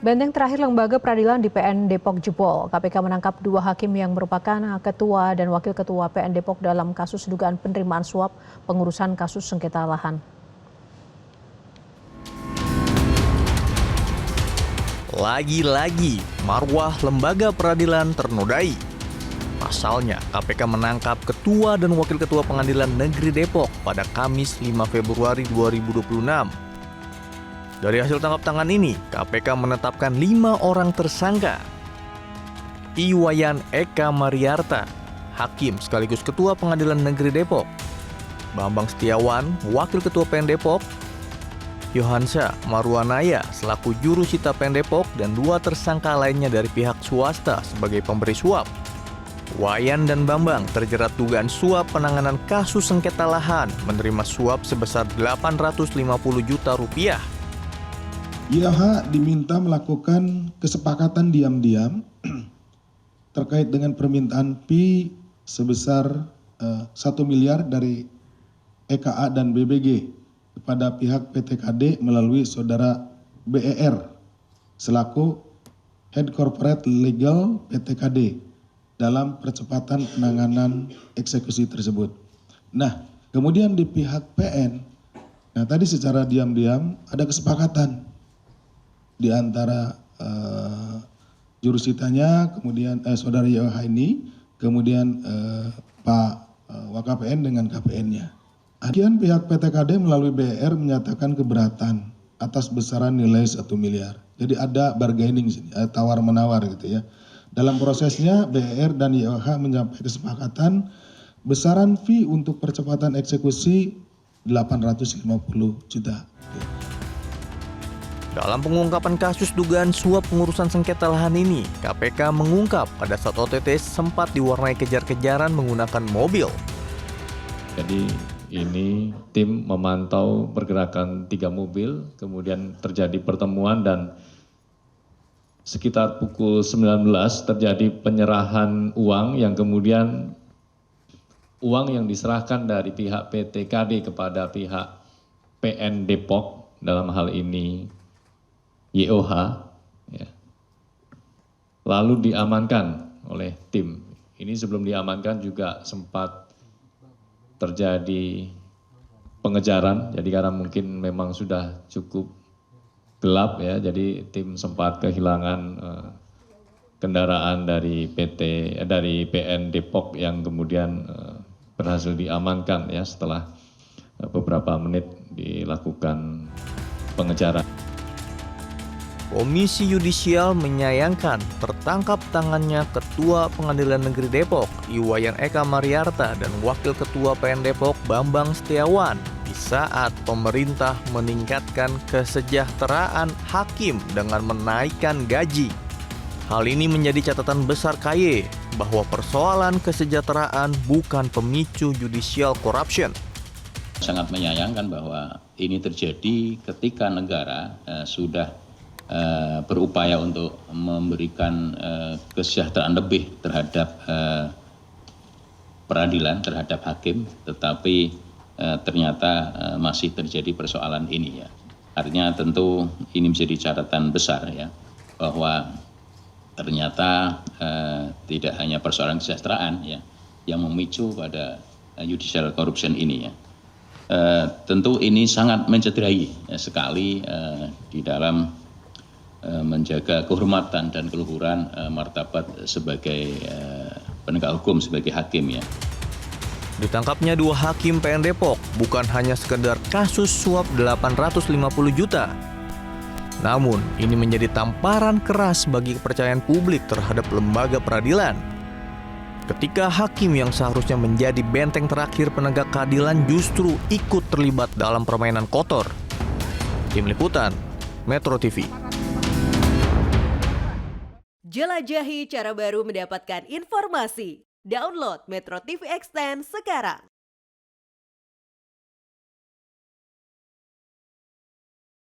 Benteng terakhir lembaga peradilan di PN Depok jebol. KPK menangkap 2 hakim yang merupakan ketua dan wakil ketua PN Depok dalam kasus dugaan penerimaan suap pengurusan kasus sengketa lahan. Lagi-lagi, marwah lembaga peradilan ternodai. Pasalnya, KPK menangkap ketua dan wakil ketua Pengadilan Negeri Depok pada Kamis 5 Februari 2026. Dari hasil tangkap tangan ini, KPK menetapkan 5 orang tersangka. Iwayan Eka Mariarta, hakim sekaligus ketua Pengadilan Negeri Depok. Bambang Setiawan, wakil ketua PN Depok. Yohansa Marwanaya selaku juru sita PN Depok dan 2 tersangka lainnya dari pihak swasta sebagai pemberi suap. Wayan dan Bambang terjerat dugaan suap penanganan kasus sengketa lahan menerima suap sebesar 850 juta rupiah. IAH diminta melakukan kesepakatan diam-diam terkait dengan permintaan fee sebesar 1 miliar dari EKA dan BBG kepada pihak PTKD melalui saudara BER selaku Head Corporate Legal PTKD dalam percepatan penanganan eksekusi tersebut. Nah, kemudian di pihak PN, tadi secara diam-diam ada kesepakatan di antara jurusitanya, kemudian saudara YOH ini, kemudian Pak WKPN dengan KPN-nya. Kemudian pihak PTKD melalui BR menyatakan keberatan atas besaran nilai 1 miliar. Jadi ada bargaining sini, tawar-menawar gitu ya. Dalam prosesnya BR dan YOH mencapai kesepakatan besaran fee untuk percepatan eksekusi 850 juta. Dalam pengungkapan kasus dugaan suap pengurusan sengketa lahan ini, KPK mengungkap pada saat OTT sempat diwarnai kejar-kejaran menggunakan mobil. Jadi ini tim memantau pergerakan 3 mobil, kemudian terjadi pertemuan dan sekitar pukul 19 terjadi penyerahan uang yang kemudian uang yang diserahkan dari pihak PTKD kepada pihak PN Depok dalam hal ini YOH, ya, lalu diamankan oleh tim. Ini sebelum diamankan juga sempat terjadi pengejaran, jadi karena mungkin memang sudah cukup gelap ya, jadi tim sempat kehilangan kendaraan dari PN Depok yang kemudian berhasil diamankan ya setelah beberapa menit dilakukan pengejaran. Komisi Yudisial menyayangkan tertangkap tangannya Ketua Pengadilan Negeri Depok, Iwayan Eka Mariarta, dan Wakil Ketua PN Depok, Bambang Setiawan, di saat pemerintah meningkatkan kesejahteraan hakim dengan menaikkan gaji. Hal ini menjadi catatan besar KY bahwa persoalan kesejahteraan bukan pemicu judicial corruption. Sangat menyayangkan bahwa ini terjadi ketika negara sudah berupaya untuk memberikan kesejahteraan lebih terhadap peradilan, terhadap hakim, tetapi ternyata masih terjadi persoalan ini ya. Artinya tentu ini menjadi catatan besar ya, bahwa ternyata tidak hanya persoalan kesejahteraan ya yang memicu pada judicial corruption ini ya. Tentu ini sangat mencederai sekali di dalam menjaga kehormatan dan keluhuran martabat sebagai penegak hukum, sebagai hakim ya. Ditangkapnya 2 hakim PN Depok bukan hanya sekedar kasus suap 850 juta. Namun, ini menjadi tamparan keras bagi kepercayaan publik terhadap lembaga peradilan. Ketika hakim yang seharusnya menjadi benteng terakhir penegak keadilan justru ikut terlibat dalam permainan kotor. Tim Liputan, Metro TV. Jelajahi cara baru mendapatkan informasi. Download Metro TV Extend sekarang.